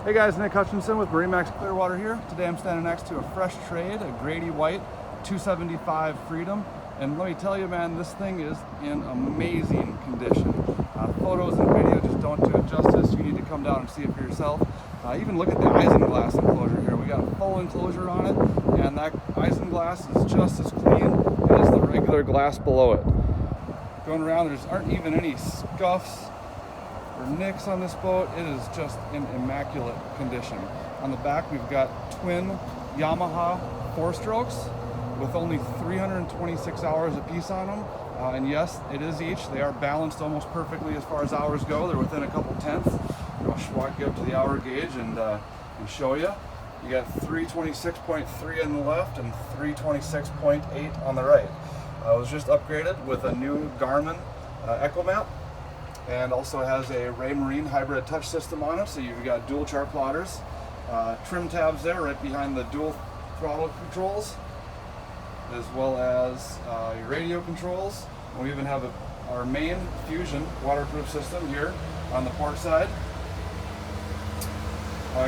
Hey guys, Nick Hutchinson with MarineMax Clearwater here. Today I'm standing next to a fresh trade, a Grady-White 275 Freedom. And let me tell you, man, this thing is in amazing condition. Photos and video just don't do it justice. You need to come down and see it for yourself. Even look at the isinglass enclosure here. We got a full enclosure on it, and that isinglass is just as clean as the regular glass below it. Going around, there aren't even any scuffs or nicks on this boat. It is just in immaculate condition. On the back, we've got twin Yamaha 4-strokes with only 326 hours apiece on them. And yes, it is each. They are balanced almost perfectly as far as hours go. They're within a couple tenths. I'll walk you up to the hour gauge and show you. You got 326.3 on the left and 326.8 on the right. I was just upgraded with a new Garmin Echo Map, and also has a Raymarine hybrid touch system on it, so you've got dual chart plotters, trim tabs there right behind the dual throttle controls, as well as your radio controls. And we even have our main Fusion waterproof system here on the port side.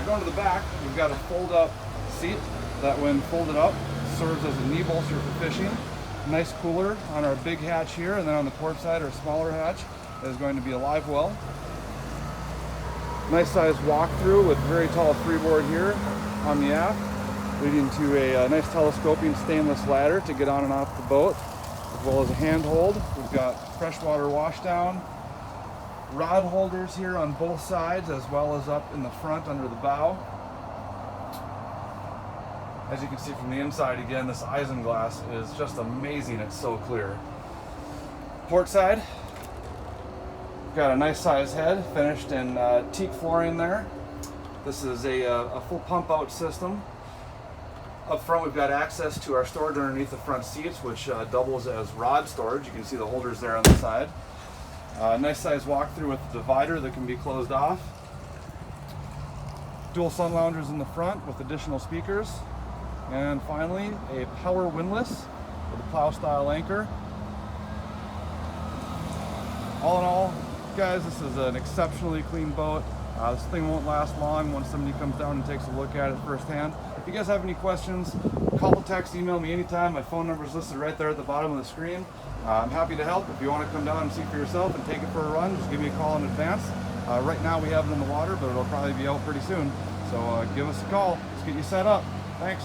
Going to the back, we've got a fold-up seat that, when folded up, serves as a knee bolster for fishing. Nice cooler on our big hatch here, and then on the port side, our smaller hatch is going to be a live well. Nice size walkthrough with very tall freeboard here on the aft, leading to a nice telescoping stainless ladder to get on and off the boat, as well as a handhold. We've got freshwater washdown, rod holders here on both sides, as well as up in the front under the bow. As you can see from the inside, again, this isinglass is just amazing. It's so clear. Port side, got a nice size head finished in teak flooring there. This is a full pump out system. Up front, we've got access to our storage underneath the front seats, which doubles as rod storage. You can see the holders there on the side. Nice size walkthrough with the divider that can be closed off. Dual sun loungers in the front with additional speakers. And finally, a power windlass with a plow style anchor. All in all, guys, this is an exceptionally clean boat. This thing won't last long once somebody comes down and takes a look at it firsthand. If you guys have any questions, call, text, email me anytime. My phone number is listed right there at the bottom of the screen. I'm happy to help. If you want to come down and see for yourself and take it for a run, just give me a call in advance. Right now we have it in the water, but it'll probably be out pretty soon. So give us a call. Let's get you set up. Thanks.